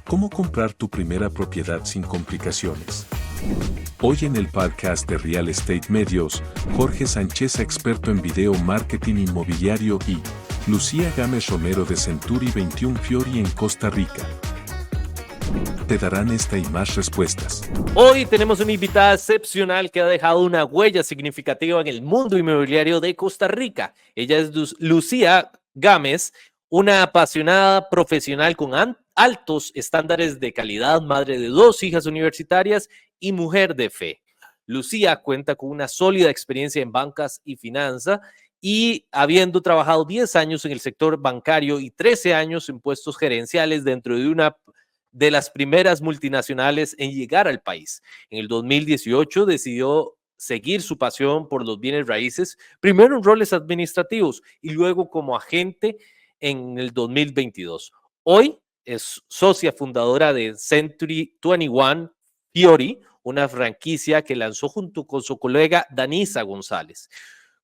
¿Cómo comprar tu primera propiedad sin complicaciones? Hoy en el podcast de Real Estate Medios, Jorge Sánchez, experto en video marketing inmobiliario, y Lucía Gámez Romero de Century 21 Fiori en Costa Rica te darán esta y más respuestas. Hoy tenemos una invitada excepcional que ha dejado una huella significativa en el mundo inmobiliario de Costa Rica. Ella es Lucía Gámez, una apasionada profesional con altos estándares de calidad, madre de 2 hijas universitarias y mujer de fe. Lucía cuenta con una sólida experiencia en bancas y finanzas y habiendo trabajado 10 años en el sector bancario y 13 años en puestos gerenciales dentro de una de las primeras multinacionales en llegar al país. En el 2018 decidió seguir su pasión por los bienes raíces, primero en roles administrativos y luego como agente en el 2022. Hoy es socia fundadora de Century 21 Fiori, una franquicia que lanzó junto con su colega Danisa González.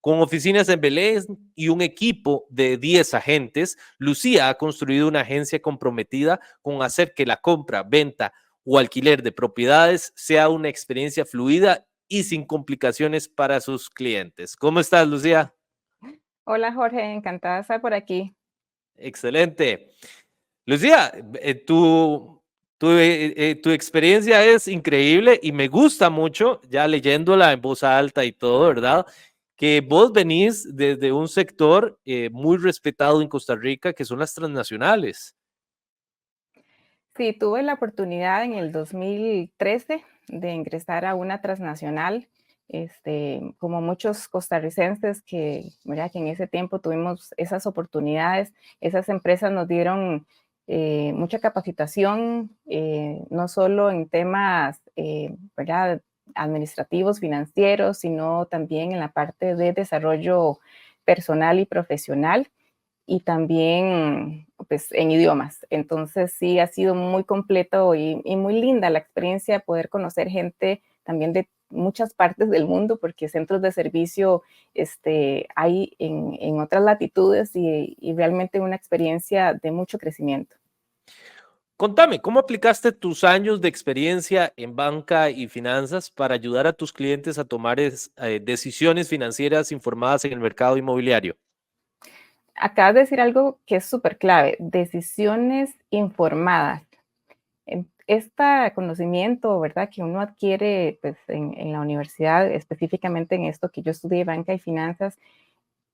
Con oficinas en Belén y un equipo de 10 agentes, Lucía ha construido una agencia comprometida con hacer que la compra, venta o alquiler de propiedades sea una experiencia fluida y sin complicaciones para sus clientes. ¿Cómo estás, Lucía? Hola, Jorge, encantada de estar por aquí. Excelente. Lucía, tu experiencia es increíble y me gusta mucho, ya leyéndola en voz alta y todo, ¿verdad? Que vos venís desde un sector muy respetado en Costa Rica, que son las transnacionales. Sí, tuve la oportunidad en el 2013 de ingresar a una transnacional, como muchos costarricenses ¿verdad? Que en ese tiempo tuvimos esas oportunidades. Esas empresas nos dieron mucha capacitación, no solo en temas, ¿verdad? Administrativos, financieros, sino también en la parte de desarrollo personal y profesional, y también pues en idiomas. Entonces sí, ha sido muy completo y muy linda la experiencia de poder conocer gente también de muchas partes del mundo, porque centros de servicio hay en otras latitudes, y realmente una experiencia de mucho crecimiento. Contame, ¿cómo aplicaste tus años de experiencia en banca y finanzas para ayudar a tus clientes a tomar decisiones financieras informadas en el mercado inmobiliario? Acabas de decir algo que es súper clave: decisiones informadas. Este conocimiento, ¿verdad?, que uno adquiere pues, en la universidad, específicamente en esto que yo estudié, banca y finanzas,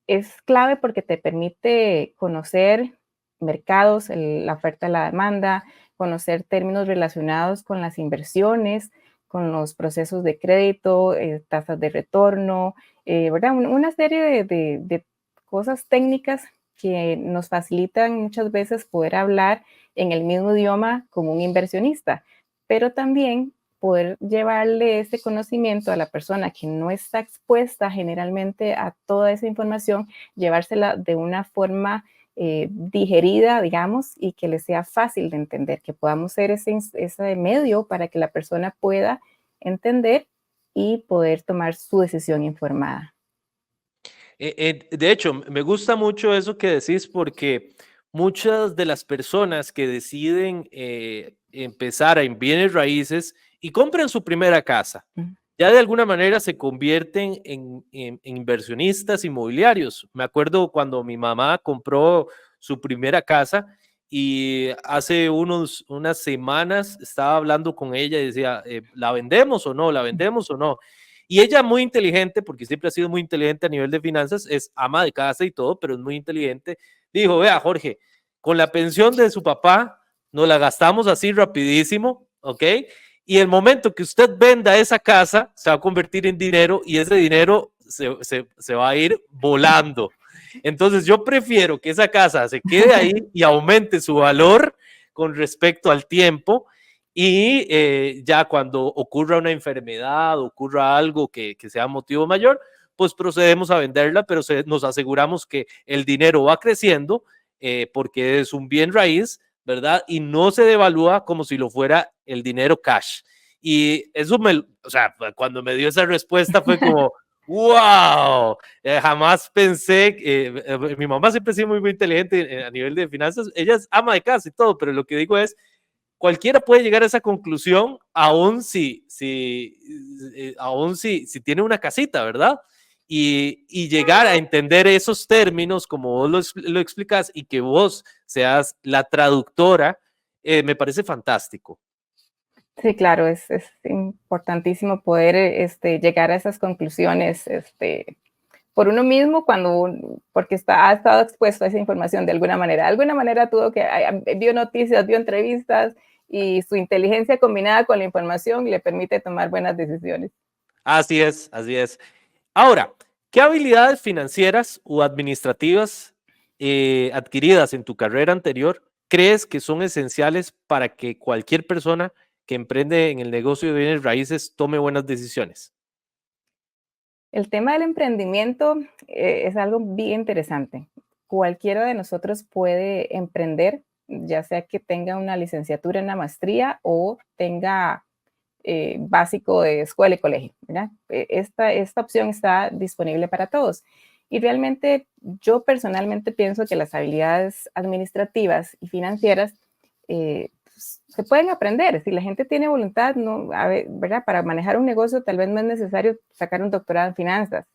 es clave porque te permite conocer mercados, la oferta y la demanda, conocer términos relacionados con las inversiones, con los procesos de crédito, tasas de retorno, ¿verdad? Una serie de cosas técnicas que nos facilitan muchas veces poder hablar en el mismo idioma como un inversionista, pero también poder llevarle ese conocimiento a la persona que no está expuesta generalmente a toda esa información, llevársela de una forma digerida, digamos, y que le sea fácil de entender, que podamos ser ese medio para que la persona pueda entender y poder tomar su decisión informada. De hecho, me gusta mucho eso que decís porque muchas de las personas que deciden empezar en bienes raíces y compran su primera casa, ya de alguna manera se convierten en inversionistas inmobiliarios. Me acuerdo cuando mi mamá compró su primera casa y hace unas semanas estaba hablando con ella y decía, ¿la vendemos o no? ¿La vendemos o no? Y ella muy inteligente, porque siempre ha sido muy inteligente a nivel de finanzas, es ama de casa y todo, pero es muy inteligente. Dijo, vea, Jorge, con la pensión de su papá, nos la gastamos así rapidísimo, ¿ok? Y el momento que usted venda esa casa, se va a convertir en dinero y ese dinero se va a ir volando. Entonces yo prefiero que esa casa se quede ahí y aumente su valor con respecto al tiempo, y ya cuando ocurra una enfermedad, ocurra algo que sea motivo mayor, pues procedemos a venderla, pero nos aseguramos que el dinero va creciendo porque es un bien raíz, ¿verdad? Y no se devalúa como si lo fuera el dinero cash. Y eso o sea, cuando me dio esa respuesta fue como, wow, jamás pensé, mi mamá siempre ha sido muy, muy inteligente a nivel de finanzas, ella es ama de casa y todo, pero lo que digo es, cualquiera puede llegar a esa conclusión, aún si tiene una casita, ¿verdad? Y llegar a entender esos términos como vos lo explicás y que vos seas la traductora, me parece fantástico. Sí, claro, es importantísimo poder llegar a esas conclusiones por uno mismo porque ha estado expuesto a esa información de alguna manera. De alguna manera vio noticias, vio entrevistas y su inteligencia combinada con la información le permite tomar buenas decisiones. Así es, así es. Ahora, ¿qué habilidades financieras o administrativas adquiridas en tu carrera anterior crees que son esenciales para que cualquier persona que emprende en el negocio de bienes raíces tome buenas decisiones? El tema del emprendimiento es algo bien interesante. Cualquiera de nosotros puede emprender, ya sea que tenga una licenciatura en la maestría o tenga básico de escuela y colegio, ¿verdad? Esta opción está disponible para todos. Y realmente yo personalmente pienso que las habilidades administrativas y financieras se pueden aprender. Si la gente tiene voluntad, no, ¿verdad? Para manejar un negocio tal vez no es necesario sacar un doctorado en finanzas.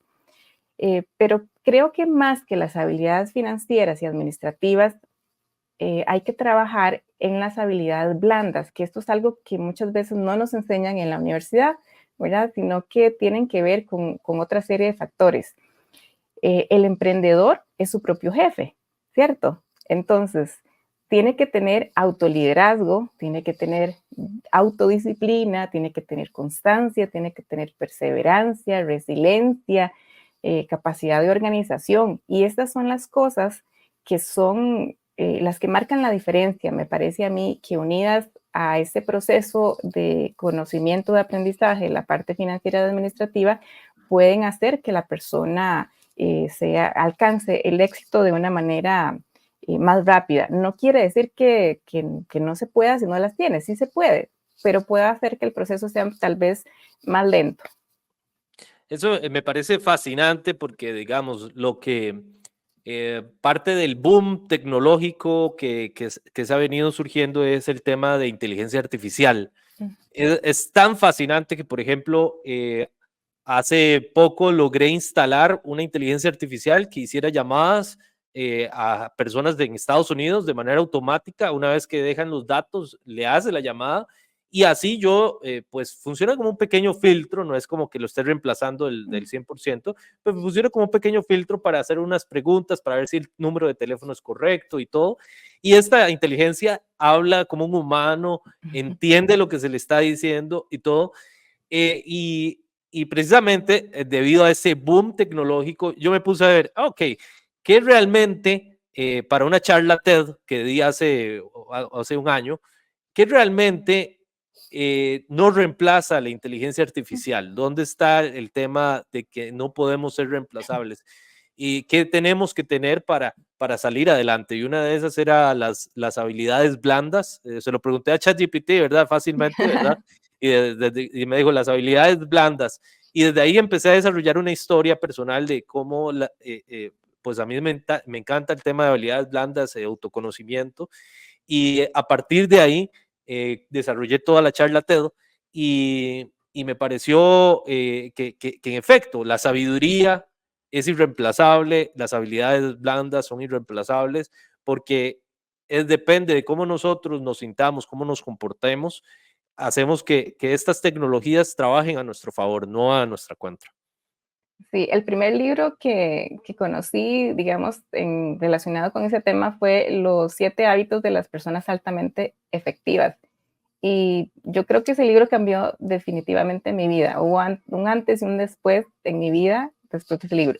Pero creo que más que las habilidades financieras y administrativas, hay que trabajar en las habilidades blandas, que esto es algo que muchas veces no nos enseñan en la universidad, ¿verdad? Sino que tienen que ver con otra serie de factores. El emprendedor es su propio jefe, ¿cierto? Entonces, tiene que tener autoliderazgo, tiene que tener autodisciplina, tiene que tener constancia, tiene que tener perseverancia, resiliencia, capacidad de organización. Y estas son las cosas que son las que marcan la diferencia, me parece a mí, que unidas a ese proceso de conocimiento, de aprendizaje, la parte financiera y administrativa, pueden hacer que la persona alcance el éxito de una manera más rápida. No quiere decir que no se pueda si no las tiene, sí se puede, pero puede hacer que el proceso sea tal vez más lento. Eso me parece fascinante porque, digamos, parte del boom tecnológico que se ha venido surgiendo es el tema de inteligencia artificial. Es tan fascinante que, por ejemplo, hace poco logré instalar una inteligencia artificial que hiciera llamadas a personas en Estados Unidos de manera automática. Una vez que dejan los datos, le hace la llamada y así pues funciona como un pequeño filtro, no es como que lo esté reemplazando del 100%, pero funciona como un pequeño filtro para hacer unas preguntas, para ver si el número de teléfono es correcto y todo. Y esta inteligencia habla como un humano, entiende lo que se le está diciendo y todo. Y precisamente debido a ese boom tecnológico, yo me puse a ver, ok, ¿qué realmente para una charla TED que di hace un año, qué realmente no reemplaza la inteligencia artificial? ¿Dónde está el tema de que no podemos ser reemplazables? ¿Y qué tenemos que tener para salir adelante? Y una de esas era las habilidades blandas. Se lo pregunté a ChatGPT, ¿verdad? Fácilmente, ¿verdad? Y me dijo las habilidades blandas. Y desde ahí empecé a desarrollar una historia personal de cómo, pues a mí me encanta el tema de habilidades blandas, autoconocimiento. Y a partir de ahí desarrollé toda la charla TED y me pareció que en efecto la sabiduría es irreemplazable, las habilidades blandas son irreemplazables porque depende de cómo nosotros nos sintamos, cómo nos comportemos, hacemos que estas tecnologías trabajen a nuestro favor, no a nuestra contra. Sí, el primer libro que conocí, digamos, relacionado con ese tema fue Los 7 hábitos de las personas altamente efectivas. Y yo creo que ese libro cambió definitivamente mi vida. Hubo un antes y un después en mi vida después de ese libro.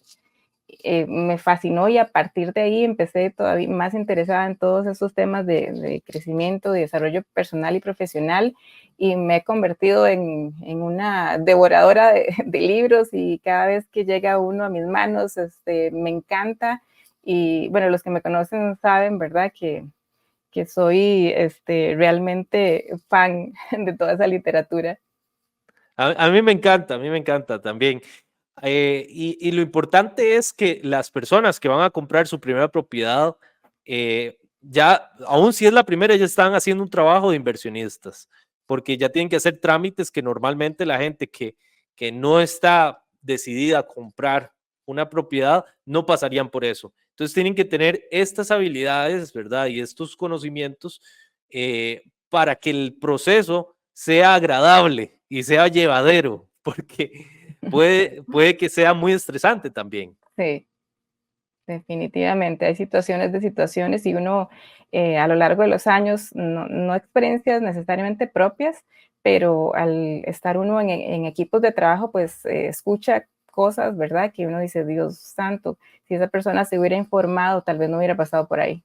Me fascinó y a partir de ahí empecé todavía más interesada en todos esos temas de crecimiento, de desarrollo personal y profesional y me he convertido en una devoradora de libros y cada vez que llega uno a mis manos me encanta y bueno, los que me conocen saben, ¿verdad? Que soy realmente fan de toda esa literatura. A mí me encanta también. Y lo importante es que las personas que van a comprar su primera propiedad ya, aún si es la primera, ya están haciendo un trabajo de inversionistas, porque ya tienen que hacer trámites que normalmente la gente que no está decidida a comprar una propiedad no pasarían por eso. Entonces tienen que tener estas habilidades, ¿verdad? Y estos conocimientos para que el proceso sea agradable y sea llevadero, porque puede que sea muy estresante también. Sí. Definitivamente, hay situaciones de situaciones y uno a lo largo de los años, no experiencias necesariamente propias, pero al estar uno en equipos de trabajo, pues escucha cosas, ¿verdad? Que uno dice, Dios santo, si esa persona se hubiera informado, tal vez no hubiera pasado por ahí.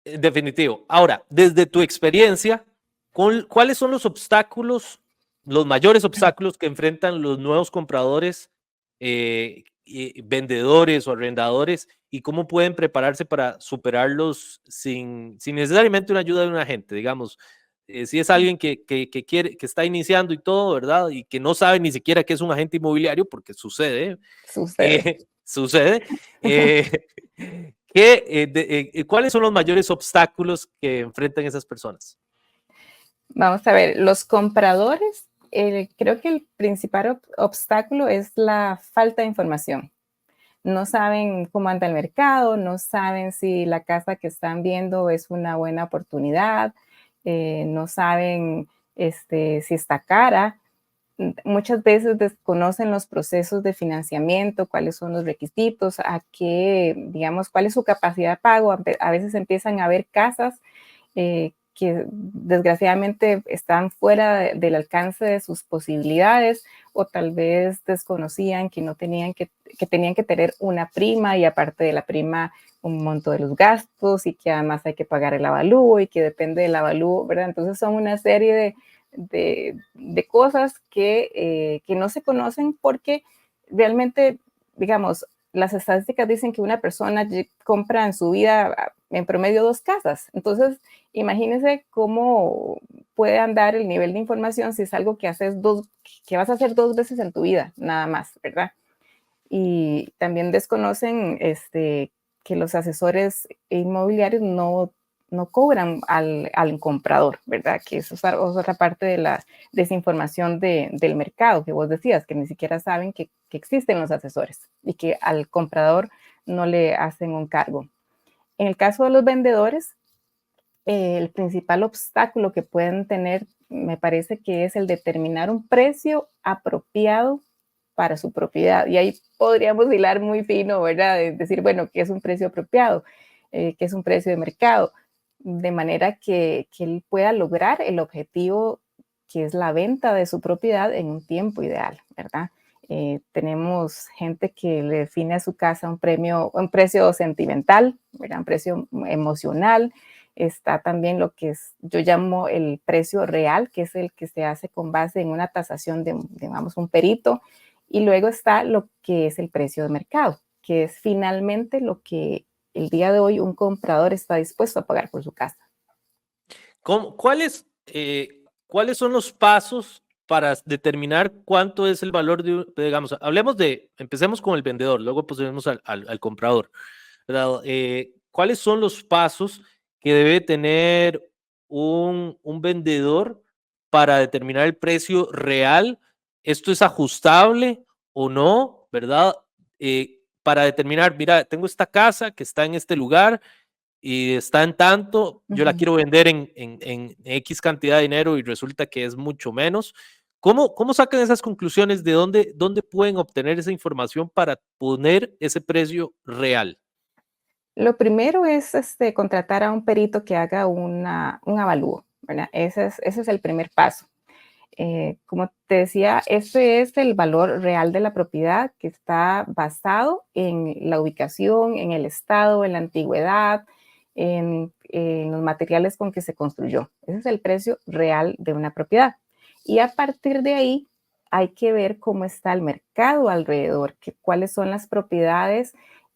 Definitivo. Ahora, desde tu experiencia, ¿cuáles son los obstáculos, los mayores obstáculos que enfrentan los nuevos compradores, vendedores o arrendadores y cómo pueden prepararse para superarlos sin necesariamente una ayuda de un agente? Digamos, si es alguien que quiere, que está iniciando y todo, ¿verdad? Y que no sabe ni siquiera qué es un agente inmobiliario, porque sucede, Sucede. sucede. ¿Cuáles son los mayores obstáculos que enfrentan esas personas? Vamos a ver, los compradores, creo que el principal obstáculo es la falta de información. No saben cómo anda el mercado, no saben si la casa que están viendo es una buena oportunidad, no saben si está cara. Muchas veces desconocen los procesos de financiamiento, cuáles son los requisitos, digamos, cuál es su capacidad de pago. A veces empiezan a ver casas que desgraciadamente están fuera del alcance de sus posibilidades o tal vez desconocían que no tenían que tenían que tener una prima y aparte de la prima un monto de los gastos y que además hay que pagar el avalúo y que depende del avalúo, ¿verdad? Entonces son una serie de cosas que no se conocen porque realmente, digamos, las estadísticas dicen que una persona compra en su vida en promedio 2 casas. Entonces, imagínense cómo puede andar el nivel de información si es algo que que vas a hacer 2 veces en tu vida, nada más, ¿verdad? Y también desconocen que los asesores inmobiliarios no cobran al comprador, ¿verdad? Que eso es otra parte de la desinformación del mercado que vos decías, que ni siquiera saben que existen los asesores y que al comprador no le hacen un cargo. En el caso de los vendedores, el principal obstáculo que pueden tener, me parece que es el determinar un precio apropiado para su propiedad. Y ahí podríamos hilar muy fino, ¿verdad? De decir, bueno, ¿qué es un precio apropiado? ¿Qué es un precio de mercado? De manera que él pueda lograr el objetivo que es la venta de su propiedad en un tiempo ideal, ¿verdad? Tenemos gente que le define a su casa un precio sentimental, ¿verdad? Un precio emocional. Está también lo que yo llamo el precio real, que es el que se hace con base en una tasación de, digamos, un perito. Y luego está lo que es el precio de mercado, que es finalmente lo que el día de hoy un comprador está dispuesto a pagar por su casa. ¿Cuáles son los pasos para determinar cuánto es el valor digamos, empecemos con el vendedor, luego pasemos al comprador, ¿verdad? ¿Cuáles son los pasos que debe tener un vendedor para determinar el precio real? ¿Esto es ajustable o no, verdad? Para determinar, mira, tengo esta casa que está en este lugar y está en tanto, yo la Ujú. quiero vender en X cantidad de dinero y resulta que es mucho menos. ¿Cómo sacan esas conclusiones? ¿De dónde pueden obtener esa información para poner ese precio real? Lo primero es contratar a un perito que haga un avalúo, ¿verdad? Ese es el primer paso. Como te decía, ese es el valor real de la propiedad que está basado en la ubicación, en el estado, en la antigüedad, en los materiales con que se construyó. Ese es el precio real de una propiedad. Y a partir de ahí hay que ver cómo está el mercado alrededor, cuáles son las propiedades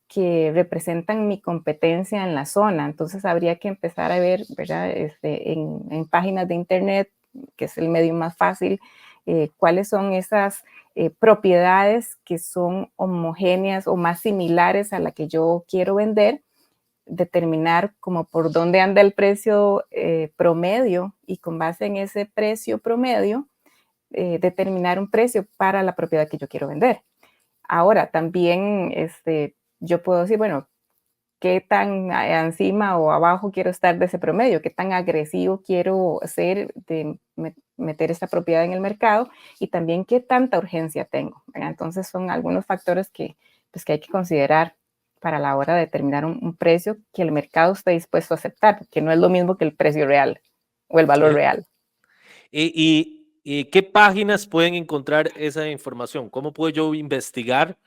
que representan mi competencia en la zona. Entonces habría que empezar a ver, ¿verdad? En páginas de internet, que es el medio más fácil, cuáles son esas propiedades que son homogéneas o más similares a la que yo quiero vender determinar como por dónde anda el precio promedio y con base en ese precio promedio, determinar un precio para la propiedad que yo quiero vender. Ahora, también yo puedo decir, bueno, qué tan encima o abajo quiero estar de ese promedio, qué tan agresivo quiero ser de meter esta propiedad en el mercado y también qué tanta urgencia tengo, ¿verdad? Entonces son algunos factores que hay que considerar para la hora de determinar un precio que el mercado esté dispuesto a aceptar, porque no es lo mismo que el precio real o el valor real. ¿Y qué páginas pueden encontrar esa información? ¿Cómo puedo yo investigar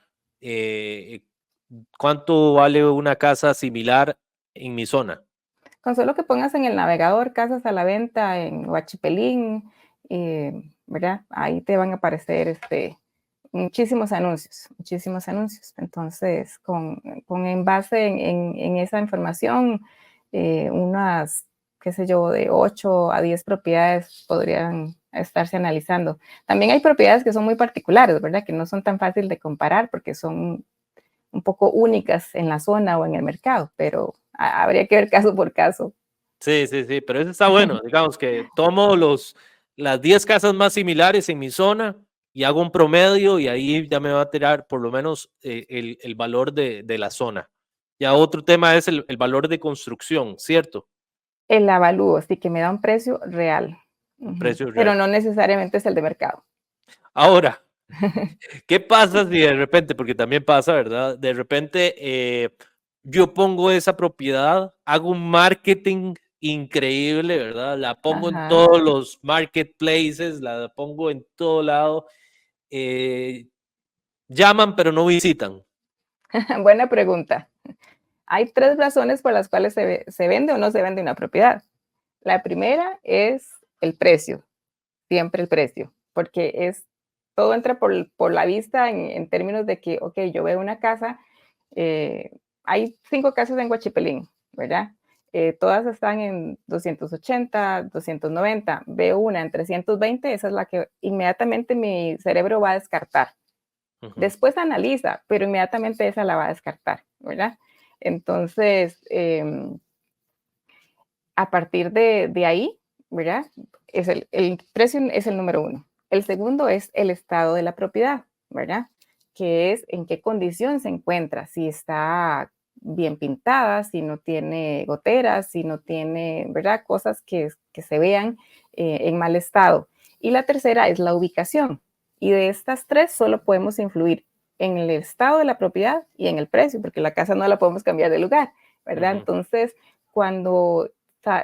cuánto vale una casa similar en mi zona? Con solo que pongas en el navegador casas a la venta en Huachipelín, ¿verdad? Ahí te van a aparecer muchísimos anuncios, muchísimos anuncios. Entonces, en base en esa información, unas, qué sé yo, de 8 a 10 propiedades podrían estarse analizando. También hay propiedades que son muy particulares, ¿verdad? Que no son tan fáciles de comparar porque son un poco únicas en la zona o en el mercado, pero habría que ver caso por caso. Sí, pero eso está bueno. Digamos que tomo las 10 casas más similares en mi zona y hago un promedio y ahí ya me va a tirar por lo menos el valor de la zona. Ya otro tema es el valor de construcción, ¿cierto? El avalúo, sí, que me da un precio real. Un precio Pero real. no necesariamente es el de mercado. Ahora, ¿qué pasa si de repente, porque también pasa, ¿verdad? De repente yo pongo esa propiedad, hago un marketing increíble, ¿verdad? La pongo en Ajá. todos los marketplaces, la pongo en todo lado. Llaman, pero no visitan. Buena pregunta. Hay 3 razones por las cuales se vende o no se vende una propiedad. La primera es el precio, siempre el precio, porque todo entra por la vista en términos de que, ok, yo veo una casa, hay 5 casas en Huachipelín, ¿verdad? Todas están en 280, 290, veo una en 320, esa es la que inmediatamente mi cerebro va a descartar. Después analiza, pero inmediatamente esa la va a descartar, ¿verdad? Entonces, a partir de ahí, ¿verdad? El precio es el número 1. El segundo es el estado de la propiedad, ¿verdad? Que es en qué condición se encuentra, si está bien pintada, si no tiene goteras, si no tiene, ¿verdad? Cosas que se vean en mal estado. Y la tercera es la ubicación. Y de estas 3 solo podemos influir en el estado de la propiedad y en el precio, porque la casa no la podemos cambiar de lugar, ¿verdad? Entonces, cuando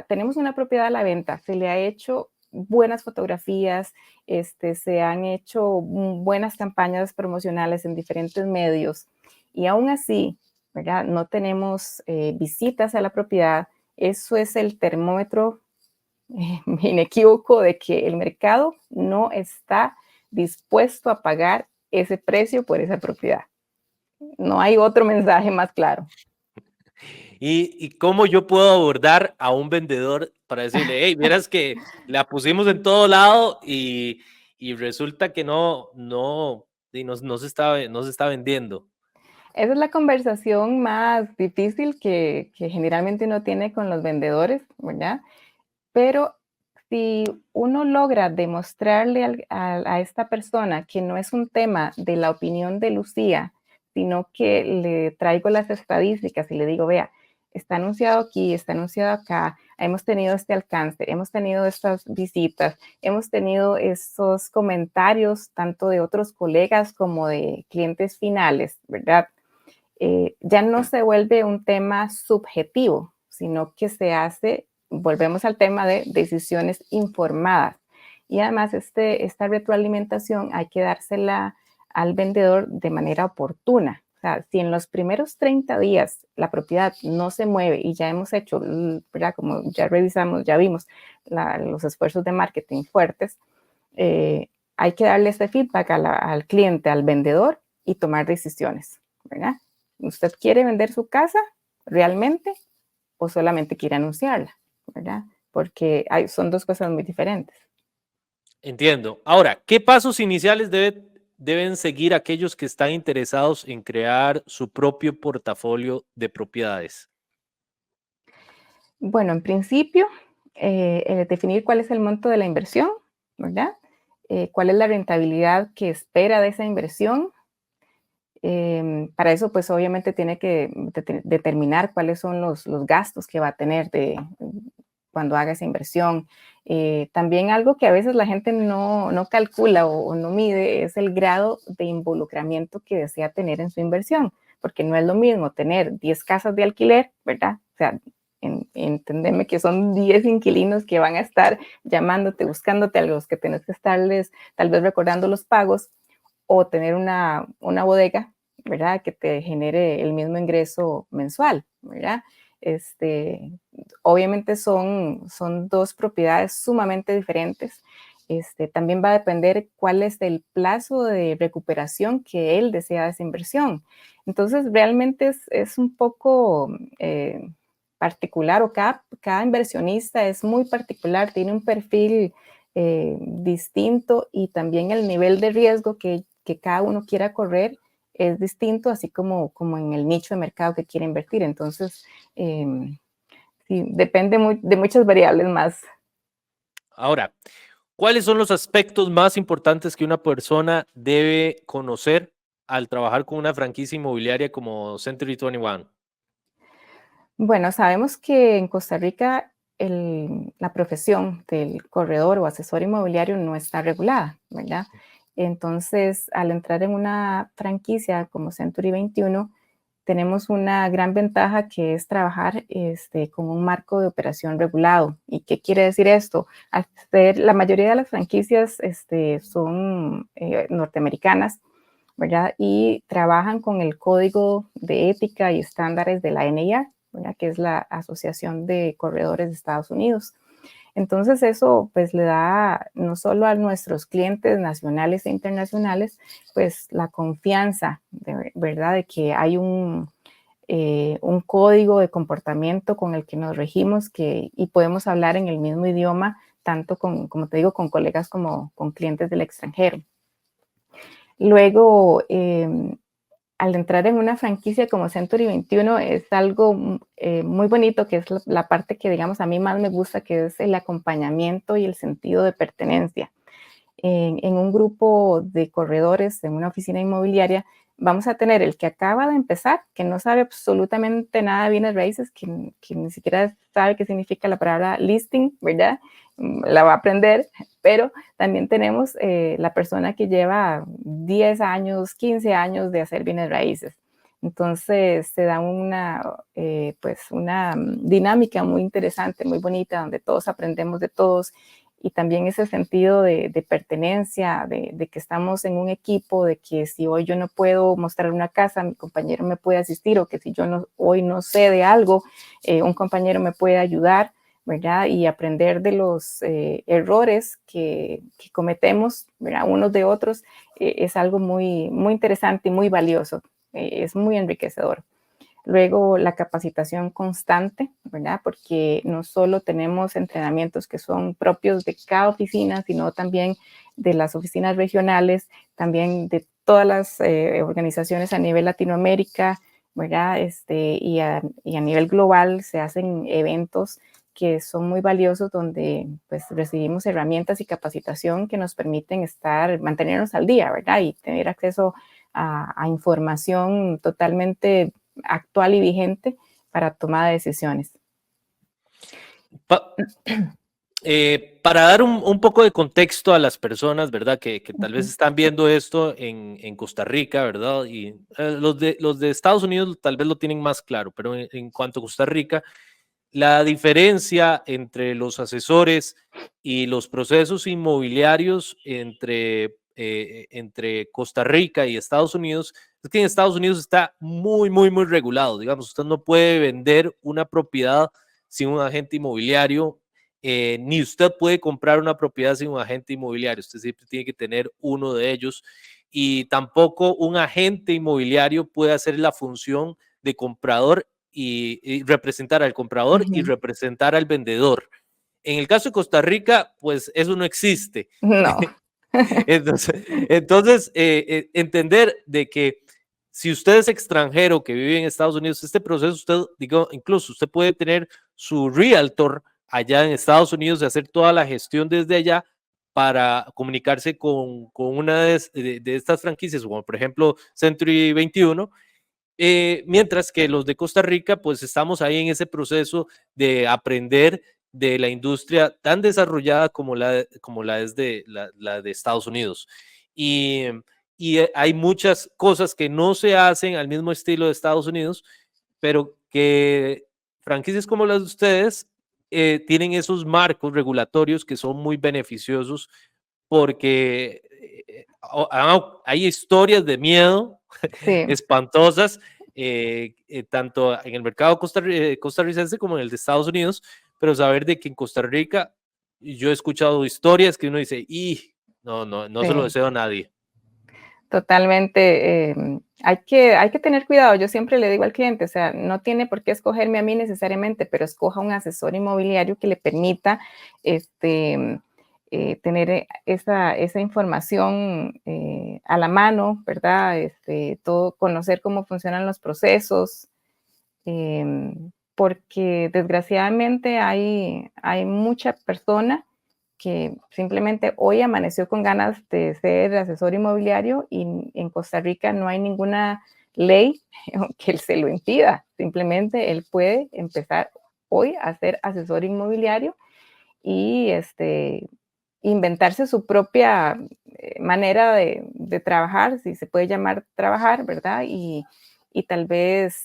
tenemos una propiedad a la venta, se le ha hecho buenas fotografías, se han hecho buenas campañas promocionales en diferentes medios y aún así, ¿verdad? No tenemos visitas a la propiedad. Eso es el termómetro inequívoco de que el mercado no está dispuesto a pagar ese precio por esa propiedad. No hay otro mensaje más claro. ¿Y cómo yo puedo abordar a un vendedor para decirle, hey, vieras que la pusimos en todo lado y resulta que no se está vendiendo? Esa es la conversación más difícil que generalmente uno tiene con los vendedores, ¿verdad? Pero si uno logra demostrarle a esta persona que no es un tema de la opinión de Lucía, sino que le traigo las estadísticas y le digo, vea, está anunciado aquí, está anunciado acá, hemos tenido este alcance, hemos tenido estas visitas, hemos tenido estos comentarios tanto de otros colegas como de clientes finales, ¿verdad? Ya no se vuelve un tema subjetivo, sino que se hace, volvemos al tema de decisiones informadas. Y además esta retroalimentación hay que dársela al vendedor de manera oportuna. O sea, si en los primeros 30 días la propiedad no se mueve y ya hemos hecho, ¿verdad? Como ya revisamos, ya vimos los esfuerzos de marketing fuertes, hay que darle este feedback al cliente, al vendedor y tomar decisiones, ¿verdad? ¿Usted quiere vender su casa realmente o solamente quiere anunciarla? ¿Verdad? Porque son 2 cosas muy diferentes. Entiendo. Ahora, ¿qué pasos iniciales deben seguir aquellos que están interesados en crear su propio portafolio de propiedades? Bueno, en principio, definir cuál es el monto de la inversión, ¿verdad? Cuál es la rentabilidad que espera de esa inversión. Para eso, pues obviamente tiene que determinar cuáles son los gastos que va a tener cuando haga esa inversión. También algo que a veces la gente no calcula o no mide es el grado de involucramiento que desea tener en su inversión, porque no es lo mismo tener 10 casas de alquiler, ¿verdad? O sea, entendeme que son 10 inquilinos que van a estar llamándote, buscándote, a los que tienes que estarles tal vez recordando los pagos, o tener una bodega, ¿verdad? Que te genere el mismo ingreso mensual, ¿verdad? Obviamente son dos propiedades sumamente diferentes. También va a depender cuál es el plazo de recuperación que él desea de esa inversión. Entonces, realmente es un poco particular, o cada inversionista es muy particular, tiene un perfil distinto, y también el nivel de riesgo que cada uno quiera correr es distinto, así como en el nicho de mercado que quiere invertir. Entonces, sí, depende de muchas variables más. Ahora, ¿cuáles son los aspectos más importantes que una persona debe conocer al trabajar con una franquicia inmobiliaria como Century 21? Bueno, sabemos que en Costa Rica la profesión del corredor o asesor inmobiliario no está regulada, ¿verdad? Entonces, al entrar en una franquicia como Century 21, tenemos una gran ventaja, que es trabajar con un marco de operación regulado. ¿Y qué quiere decir esto? La mayoría de las franquicias son norteamericanas, ¿verdad? Y trabajan con el Código de Ética y Estándares de la NIA, ¿verdad? Que es la Asociación de Corredores de Estados Unidos. Entonces eso pues le da no solo a nuestros clientes nacionales e internacionales pues la confianza, ¿verdad? De que hay un código de comportamiento con el que nos regimos, y podemos hablar en el mismo idioma, tanto como te digo, con colegas como con clientes del extranjero. Luego, al entrar en una franquicia como Century 21, es algo muy bonito, que es la parte que, digamos, a mí más me gusta, que es el acompañamiento y el sentido de pertenencia. En un grupo de corredores, en una oficina inmobiliaria, vamos a tener el que acaba de empezar, que no sabe absolutamente nada de bienes raíces, que ni siquiera sabe qué significa la palabra listing, ¿verdad? La va a aprender, pero también tenemos la persona que lleva 10 años, 15 años de hacer bienes raíces. Entonces se da pues una dinámica muy interesante, muy bonita, donde todos aprendemos de todos, y también ese sentido de pertenencia, de que estamos en un equipo, de que si hoy yo no puedo mostrar una casa, mi compañero me puede asistir, o que si yo hoy no sé de algo, un compañero me puede ayudar, ¿verdad? Y aprender de los errores que cometemos, ¿verdad? Unos de otros, es algo muy, muy interesante y muy valioso, es muy enriquecedor. Luego, la capacitación constante, ¿verdad? Porque no solo tenemos entrenamientos que son propios de cada oficina, sino también de las oficinas regionales, también de todas las organizaciones a nivel Latinoamérica, ¿verdad? Y a nivel global se hacen eventos que son muy valiosos, donde pues recibimos herramientas y capacitación que nos permiten mantenernos al día, ¿verdad? Y tener acceso a información totalmente actual y vigente para toma de decisiones. Para dar un poco de contexto a las personas, ¿verdad? Que tal vez están viendo esto en Costa Rica, ¿verdad? Y los de Estados Unidos tal vez lo tienen más claro, pero en cuanto a Costa Rica, la diferencia entre los asesores y los procesos inmobiliarios entre Costa Rica y Estados Unidos es que en Estados Unidos está muy, muy, muy regulado. Digamos, usted no puede vender una propiedad sin un agente inmobiliario, ni usted puede comprar una propiedad sin un agente inmobiliario. Usted siempre tiene que tener uno de ellos, y tampoco un agente inmobiliario puede hacer la función de comprador y representar al comprador y representar al vendedor. En el caso de Costa Rica, pues eso no existe. No. Entonces entender de que si usted es extranjero que vive en Estados Unidos, este proceso usted, digo, incluso usted puede tener su realtor allá en Estados Unidos y hacer toda la gestión desde allá para comunicarse con una de estas franquicias, como por ejemplo Century 21, mientras que los de Costa Rica, pues estamos ahí en ese proceso de aprender de la industria tan desarrollada como la es la de Estados Unidos. Y, y hay muchas cosas que no se hacen al mismo estilo de Estados Unidos, pero que franquicias como las de ustedes tienen esos marcos regulatorios que son muy beneficiosos porque hay historias de miedo Sí. espantosas, tanto en el mercado costarricense como en el de Estados Unidos, pero saber de que en Costa Rica yo he escuchado historias que uno dice, y no se lo Sí, deseo a nadie. totalmente. Hay que tener cuidado. Yo siempre le digo al cliente, o sea, no tiene por qué escogerme a mí necesariamente, pero escoja un asesor inmobiliario que le permita tener esa información a la mano, ¿verdad? Todo, conocer cómo funcionan los procesos, porque desgraciadamente hay mucha persona que simplemente hoy amaneció con ganas de ser asesor inmobiliario y en Costa Rica no hay ninguna ley que se lo impida. Simplemente él puede empezar hoy a ser asesor inmobiliario y inventarse su propia manera de trabajar, si se puede llamar trabajar, ¿verdad? Y tal vez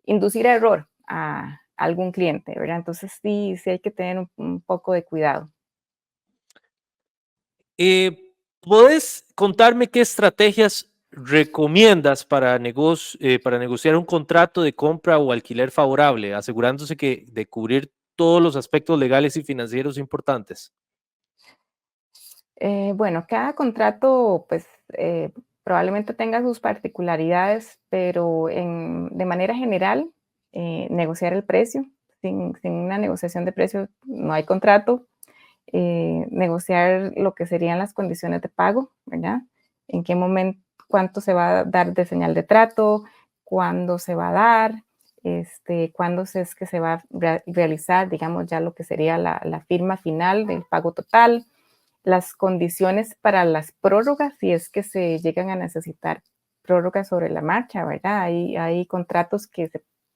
inducir a error a algún cliente, ¿verdad? Entonces sí hay que tener un poco de cuidado. ¿Puedes contarme qué estrategias recomiendas para negociar un contrato de compra o alquiler favorable, asegurándose de cubrir todos los aspectos legales y financieros importantes? Bueno, cada contrato, pues, probablemente tenga sus particularidades, pero de manera general, negociar el precio. Sin una negociación de precio no hay contrato. Negociar lo que serían las condiciones de pago, ¿verdad? En qué momento, cuánto se va a dar de señal de trato, cuándo se va a dar, cuándo es que se va a realizar, digamos, ya lo que sería la firma final del pago total, las condiciones para las prórrogas, si es que se llegan a necesitar prórrogas sobre la marcha, ¿verdad? Hay contratos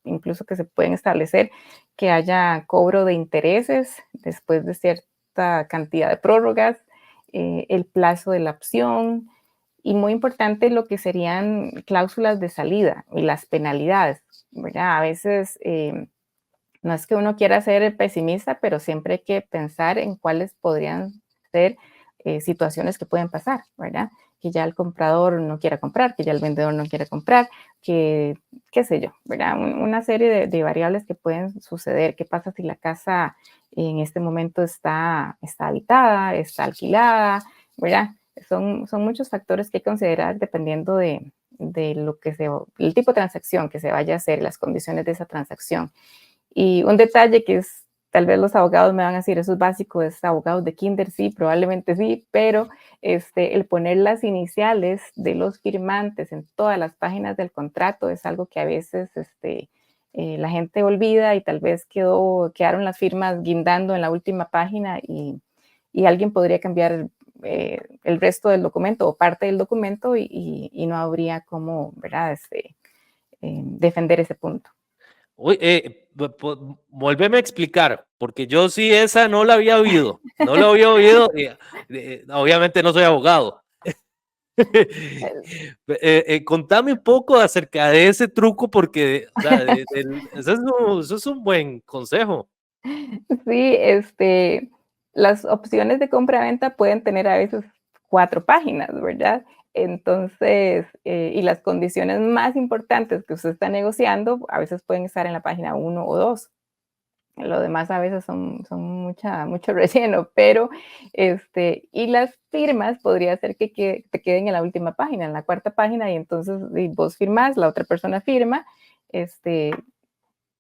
incluso que se pueden establecer que haya cobro de intereses después de cierta cantidad de prórrogas, el plazo de la opción y muy importante lo que serían cláusulas de salida y las penalidades, ¿verdad? A veces no es que uno quiera ser pesimista, pero siempre hay que pensar en cuáles podrían ser situaciones que pueden pasar, ¿verdad? Que ya el comprador no quiera comprar, que ya el vendedor no quiera comprar, que qué sé yo, ¿verdad? Una serie de variables que pueden suceder. ¿Qué pasa si la casa en este momento está habitada, está alquilada, ¿verdad? Son muchos factores que hay que considerar dependiendo de lo que el tipo de transacción que se vaya a hacer, las condiciones de esa transacción. Y un detalle que es, tal vez los abogados me van a decir, eso es básico, es abogados de kinder, sí, probablemente sí, pero el poner las iniciales de los firmantes en todas las páginas del contrato es algo que a veces la gente olvida y tal vez quedaron las firmas guindando en la última página y alguien podría cambiar el resto del documento o parte del documento y no habría cómo, ¿verdad? Defender ese punto. Uy, volveme a explicar, porque yo sí esa no la había oído, no la había oído, obviamente no soy abogado. Contame un poco acerca de ese truco, porque o sea, eso es un buen consejo. Sí, las opciones de compra-venta pueden tener a veces 4 páginas, ¿verdad? Entonces, y las condiciones más importantes que usted está negociando, a veces pueden estar en la página 1 o 2. Lo demás a veces son mucho relleno, pero, y las firmas podría ser que te queden en la última página, en la cuarta página, y entonces y vos firmas, la otra persona firma,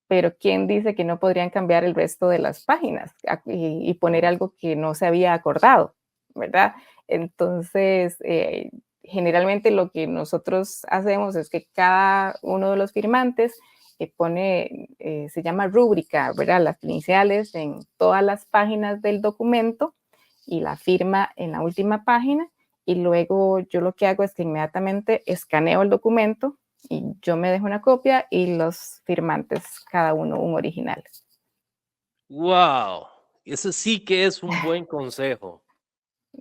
pero ¿quién dice que no podrían cambiar el resto de las páginas y poner algo que no se había acordado, ¿verdad? Entonces, generalmente lo que nosotros hacemos es que cada uno de los firmantes pone, se llama rúbrica, ¿verdad? Las iniciales en todas las páginas del documento y la firma en la última página, y luego yo lo que hago es que inmediatamente escaneo el documento y yo me dejo una copia y los firmantes, cada uno un original. ¡Wow! Eso sí que es un buen consejo.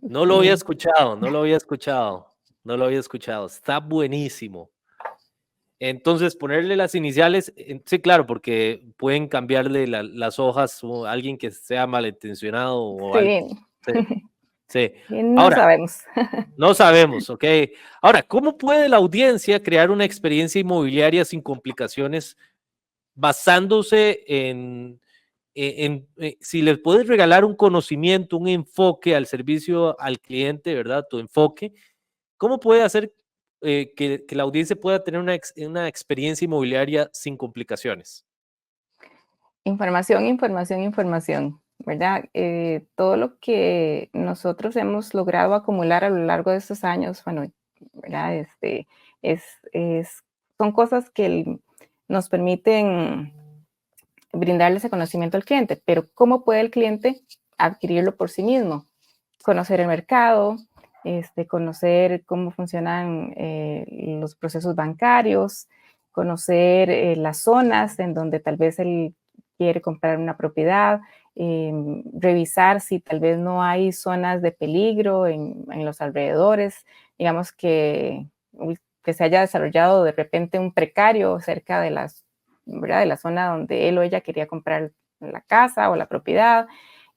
No lo había Sí, escuchado, no lo había escuchado, no lo había escuchado. Está buenísimo. Entonces, ponerle las iniciales, sí, claro, porque pueden cambiarle las hojas o alguien que sea malintencionado o algo. sí, Sí, sí. no Ahora, sabemos. no sabemos, ¿ok? Ahora, ¿cómo puede la audiencia crear una experiencia inmobiliaria sin complicaciones basándose si les puedes regalar un conocimiento, un enfoque al servicio al cliente, ¿verdad? Tu enfoque, ¿cómo puede hacer que la audiencia pueda tener una experiencia inmobiliaria sin complicaciones? Información, información, información, ¿verdad? Todo lo que nosotros hemos logrado acumular a lo largo de estos años, bueno, ¿verdad? Es, es- son cosas que nos permiten brindarle ese conocimiento al cliente, pero ¿cómo puede el cliente adquirirlo por sí mismo? Conocer el mercado, conocer cómo funcionan los procesos bancarios, conocer las zonas en donde tal vez él quiere comprar una propiedad, revisar si tal vez no hay zonas de peligro en los alrededores, digamos que se haya desarrollado de repente un precario cerca de ¿verdad? De la zona donde él o ella quería comprar la casa o la propiedad,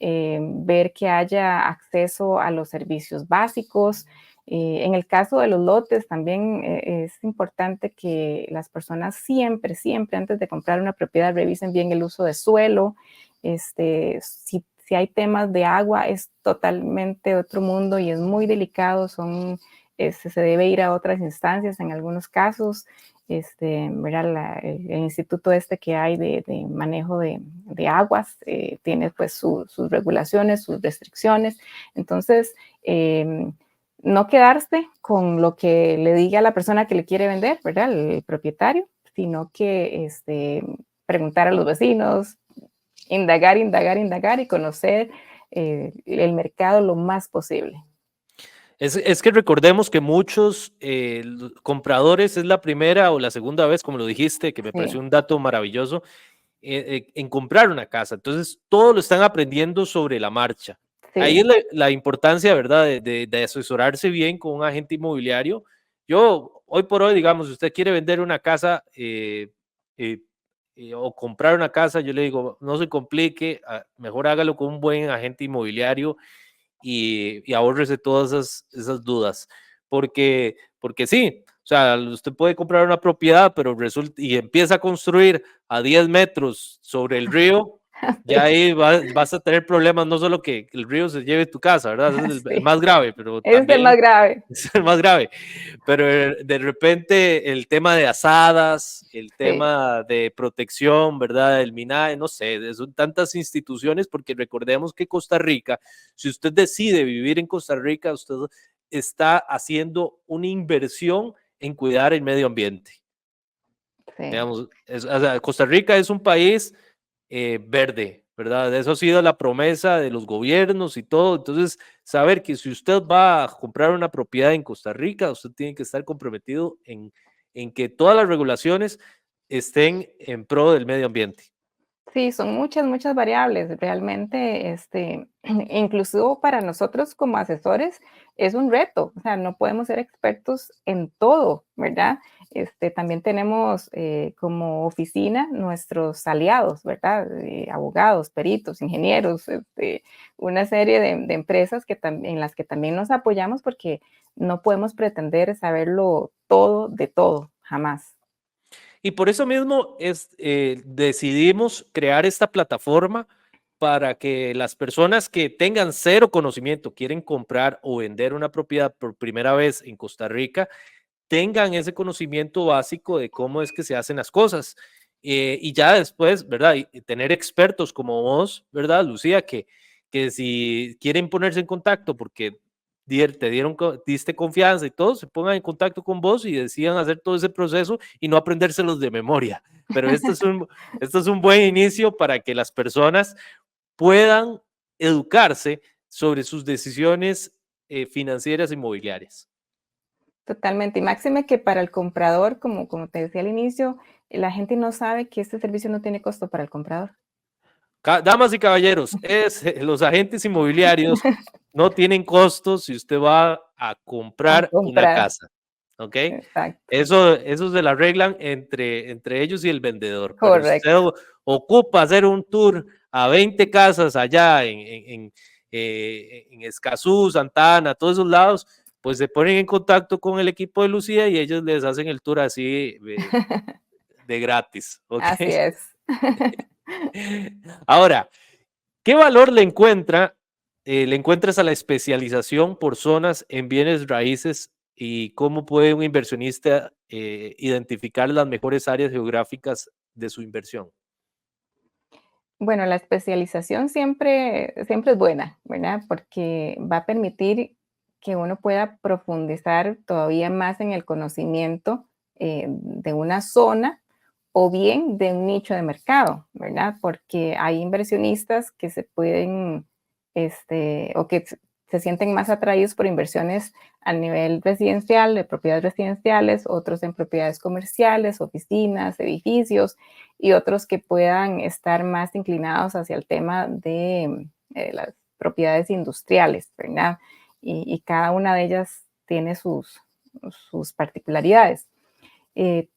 ver que haya acceso a los servicios básicos. En el caso de los lotes, también es importante que las personas siempre, siempre antes de comprar una propiedad revisen bien el uso de suelo. Si hay temas de agua, es totalmente otro mundo y es muy delicado. Se debe ir a otras instancias en algunos casos. ¿Verdad? El instituto que hay de manejo de aguas tiene pues sus regulaciones, sus restricciones. Entonces, no quedarse con lo que le diga a la persona que le quiere vender, ¿verdad? El propietario, sino que preguntar a los vecinos, indagar, indagar, indagar y conocer el mercado lo más posible. Es que recordemos que muchos compradores es la primera o la segunda vez, como lo dijiste, que me pareció Sí, un dato maravilloso, en comprar una casa. Entonces, todo lo están aprendiendo sobre la marcha. Ahí es sí, la importancia, ¿verdad?, de asesorarse bien con un agente inmobiliario. Yo, hoy por hoy, digamos, si usted quiere vender una casa eh, o comprar una casa, yo le digo, no se complique, mejor hágalo con un buen agente inmobiliario y ahórrese todas esas dudas. Porque sí, o sea, usted puede comprar una propiedad, pero resulta y empieza a construir a 10 metros sobre el río, ya sí, ahí vas a tener problemas, no solo que el río se lleve tu casa, ¿verdad? Es el sí. más grave, pero Es el también más grave. es el más grave. Pero de repente el tema de asadas, el Sí. tema de protección, ¿verdad? El MINAE, no sé, son tantas instituciones, porque recordemos que Costa Rica, si usted decide vivir en Costa Rica, usted está haciendo una inversión en cuidar el medio ambiente. Sí, Digamos, o sea, Costa Rica es un país verde, ¿verdad? Eso ha sido la promesa de los gobiernos y todo. Entonces, saber que si usted va a comprar una propiedad en Costa Rica, usted tiene que estar comprometido en que todas las regulaciones estén en pro del medio ambiente. sí, son muchas, muchas variables. Realmente, incluso para nosotros como asesores es un reto. O sea, no podemos ser expertos en todo, ¿verdad? También tenemos como oficina nuestros aliados, ¿verdad? Abogados, peritos, ingenieros, una serie de empresas en las que también nos apoyamos porque no podemos pretender saberlo todo de todo, jamás. Y por eso mismo decidimos crear esta plataforma para que las personas que tengan cero conocimiento, quieren comprar o vender una propiedad por primera vez en Costa Rica, tengan ese conocimiento básico de cómo es que se hacen las cosas. Y ya después, ¿verdad? Y tener expertos como vos, ¿verdad, Lucía? Que si quieren ponerse en contacto porque diste confianza y todo, se pongan en contacto con vos y decidan hacer todo ese proceso y no aprendérselos de memoria. Pero esto es un buen inicio para que las personas puedan educarse sobre sus decisiones financieras inmobiliarias. Totalmente. Y máxime que para el comprador, como te decía al inicio, la gente no sabe que este servicio no tiene costo para el comprador. Damas y caballeros, los agentes inmobiliarios no tienen costos si usted va a A comprar una comprar. casa. ¿Ok? Exacto. Eso se lo arreglan entre ellos y el vendedor. Pero si usted Correcto. ocupa hacer un tour a 20 casas allá en Escazú, Santana, todos esos lados, pues se ponen en contacto con el equipo de Lucía y ellos les hacen el tour así de gratis. ¿Ok? Así es. Ahora, ¿qué valor le encuentras a la especialización por zonas en bienes raíces y cómo puede un inversionista identificar las mejores áreas geográficas de su inversión? Bueno, la especialización siempre es buena, ¿verdad? Porque va a permitir que uno pueda profundizar todavía más en el conocimiento de una zona o bien de un nicho de mercado, ¿verdad? Porque hay inversionistas que se pueden, o que se sienten más atraídos por inversiones a nivel residencial, de propiedades residenciales, otros en propiedades comerciales, oficinas, edificios, y otros que puedan estar más inclinados hacia el tema de las propiedades industriales, ¿verdad? Y cada una de ellas tiene sus particularidades. Eh,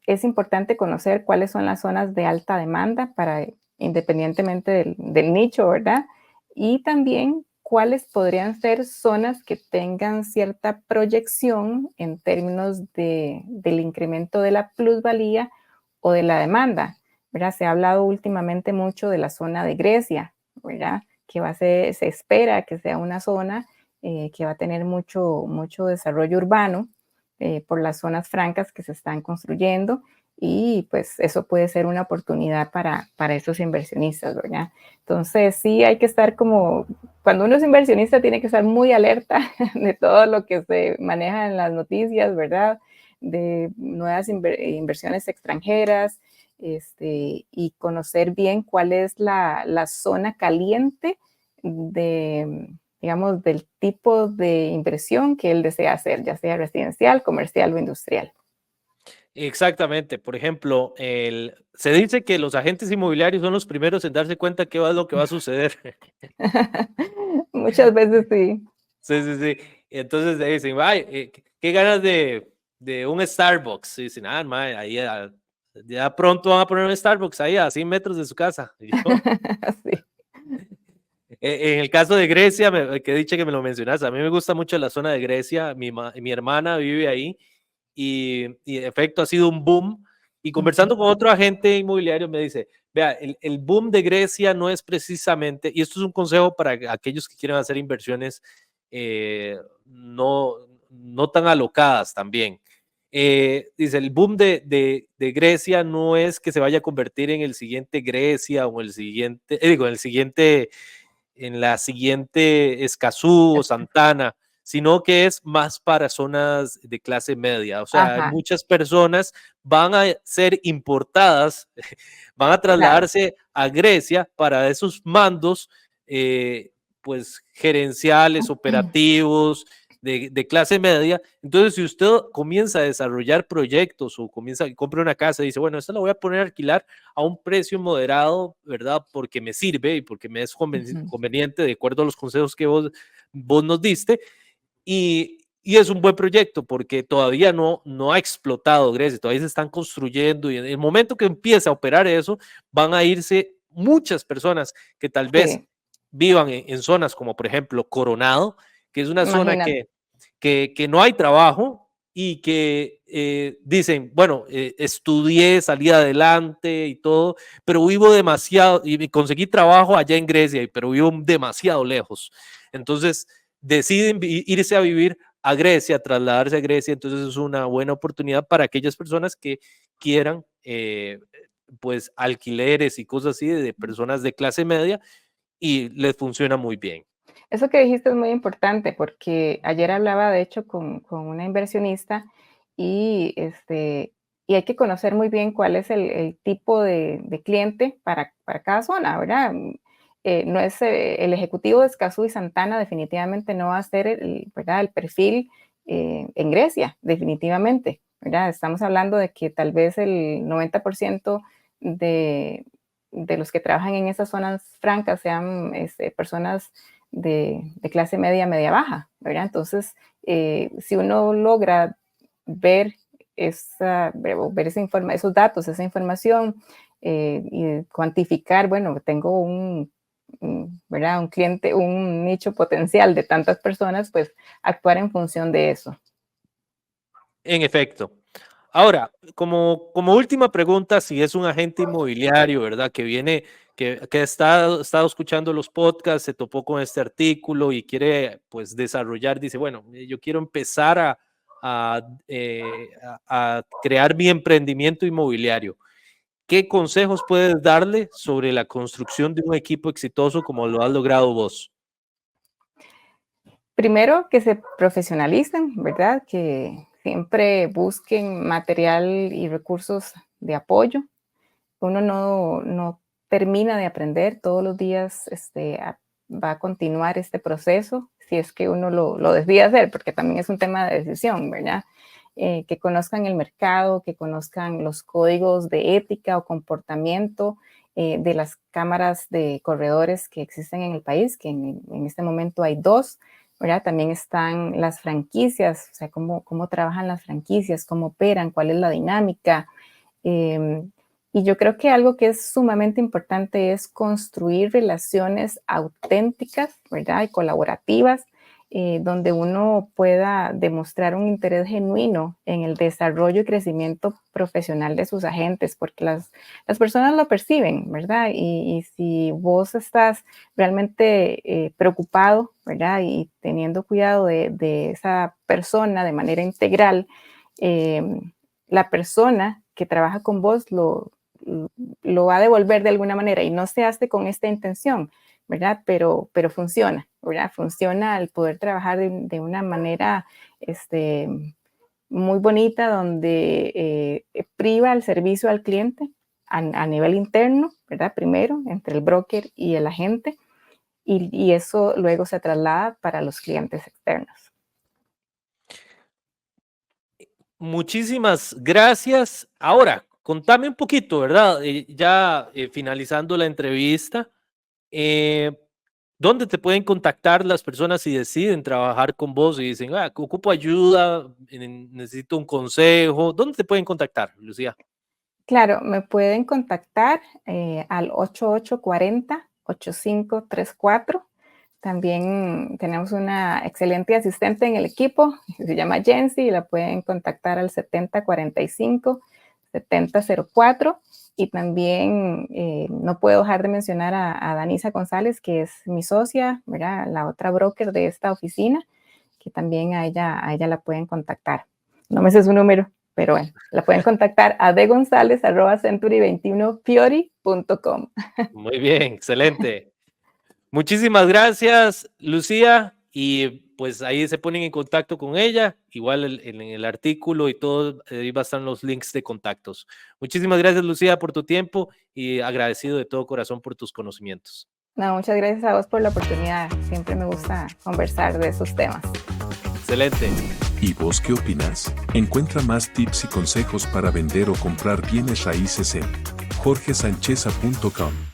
es importante conocer cuáles son las zonas de alta demanda para, independientemente del nicho, ¿verdad? Y también cuáles podrían ser zonas que tengan cierta proyección en términos del incremento de la plusvalía o de la demanda, ¿verdad? Se ha hablado últimamente mucho de la zona de Grecia, ¿verdad? Se espera que sea una zona que va a tener mucho desarrollo urbano por las zonas francas que se están construyendo y pues eso puede ser una oportunidad para esos inversionistas, ¿verdad? Entonces sí hay que estar cuando uno es inversionista tiene que estar muy alerta de todo lo que se maneja en las noticias, ¿verdad? De nuevas inversiones extranjeras, y conocer bien cuál es la zona caliente digamos, del tipo de inversión que él desea hacer, ya sea residencial, comercial o industrial. Exactamente. Por ejemplo, se dice que los agentes inmobiliarios son los primeros en darse cuenta qué es lo que va a suceder. Muchas veces sí. Sí, sí, sí. Entonces dicen, ay, qué ganas de un Starbucks. Y dicen, mae, ahí ya pronto van a poner un Starbucks ahí a 100 metros de su casa. Y yo, Sí. en el caso de Grecia, que dicho que me lo mencionaste, a mí me gusta mucho la zona de Grecia, mi hermana vive ahí y en efecto ha sido un boom. Y conversando con otro agente inmobiliario me dice, vea, el boom de Grecia no es precisamente, y esto es un consejo para aquellos que quieren hacer inversiones no, no tan alocadas también. Dice, el boom de Grecia no es que se vaya a convertir en el siguiente Grecia o el siguiente, en la siguiente Escazú o Santana, sino que es más para zonas de clase media. O sea, Ajá, muchas personas van a ser importadas, van a claro. trasladarse a Grecia para esos mandos, pues gerenciales, operativos, de clase media. Entonces, si usted comienza a desarrollar proyectos o compra una casa y dice, bueno, esta la voy a poner a alquilar a un precio moderado, ¿verdad? Porque me sirve y porque me es conveniente de acuerdo a los consejos que vos nos diste. Y es un buen proyecto porque todavía no ha explotado Grecia, todavía se están construyendo y en el momento que empiece a operar eso, van a irse muchas personas que tal vez Sí, vivan en zonas como por ejemplo Coronado, que es una zona imagínate. que no hay trabajo y que dicen, bueno, estudié, salí adelante y todo, pero vivo demasiado y conseguí trabajo allá en Grecia, pero vivo demasiado lejos. Entonces deciden irse a vivir a Grecia, trasladarse a Grecia, entonces es una buena oportunidad para aquellas personas que quieran pues alquileres y cosas así de personas de clase media y les funciona muy bien. Eso que dijiste es muy importante porque ayer hablaba de hecho con una inversionista y, y hay que conocer muy bien cuál es el tipo de cliente para cada zona, ¿verdad? No es el ejecutivo de Escazú y Santana, definitivamente no va a ser ¿verdad? El perfil en Grecia, definitivamente, ¿verdad? Estamos hablando de que tal vez el 90% de los que trabajan en esas zonas francas sean personas de clase media, media baja, ¿verdad? Entonces, si uno logra ver esos datos, esa información y cuantificar, bueno, tengo ¿verdad? Un cliente, un nicho potencial de tantas personas, pues actuar en función de eso. En efecto. Ahora, como última pregunta, si es un agente inmobiliario, ¿verdad? Que viene, que ha estado escuchando los podcasts, se topó con este artículo y quiere, pues, desarrollar, dice, bueno, yo quiero empezar a crear mi emprendimiento inmobiliario. ¿Qué consejos puedes darle sobre la construcción de un equipo exitoso como lo has logrado vos? Primero, que se profesionalicen, ¿verdad? Que siempre busquen material y recursos de apoyo. Uno no termina de aprender, todos los días va a continuar este proceso, si es que uno lo decide hacer, porque también es un tema de decisión, ¿verdad? Que conozcan el mercado, que conozcan los códigos de ética o comportamiento de las cámaras de corredores que existen en el país, que en este momento hay 2, ¿verdad? También están las franquicias, o sea, cómo trabajan las franquicias, cómo operan, cuál es la dinámica. Y yo creo que algo que es sumamente importante es construir relaciones auténticas, ¿verdad? Y colaborativas, donde uno pueda demostrar un interés genuino en el desarrollo y crecimiento profesional de sus agentes, porque las personas lo perciben, ¿verdad? Y si vos estás realmente preocupado, ¿verdad? Y teniendo cuidado de esa persona de manera integral, la persona que trabaja con vos lo va a devolver de alguna manera y no se hace con esta intención, ¿verdad? Pero funciona, ¿verdad? Funciona al poder trabajar de una manera muy bonita donde priva el servicio al cliente a nivel interno, ¿verdad? Primero, entre el broker y el agente y eso luego se traslada para los clientes externos. Muchísimas gracias. Ahora, contame un poquito, ¿verdad? Ya finalizando la entrevista, eh, ¿dónde te pueden contactar las personas si deciden trabajar con vos y dicen, ocupo ayuda, necesito un consejo? ¿Dónde te pueden contactar, Lucía? Claro, me pueden contactar al 8840-8534. También tenemos una excelente asistente en el equipo, se llama Jensi, y la pueden contactar al 7045-7004. Y también no puedo dejar de mencionar a Danisa González, que es mi socia, ¿verdad? La otra broker de esta oficina, que también a ella la pueden contactar. No me sé su número, pero bueno, la pueden contactar a dgonzalez@century21fiori.com. Muy bien, excelente. Muchísimas gracias, Lucía, y pues ahí se ponen en contacto con ella, igual en el artículo y todo, ahí van a estar los links de contactos. Muchísimas gracias, Lucía, por tu tiempo y agradecido de todo corazón por tus conocimientos. No, muchas gracias a vos por la oportunidad. Siempre me gusta conversar de esos temas. Excelente. ¿Y vos qué opinas? Encuentra más tips y consejos para vender o comprar bienes raíces en jorgesancheza.com.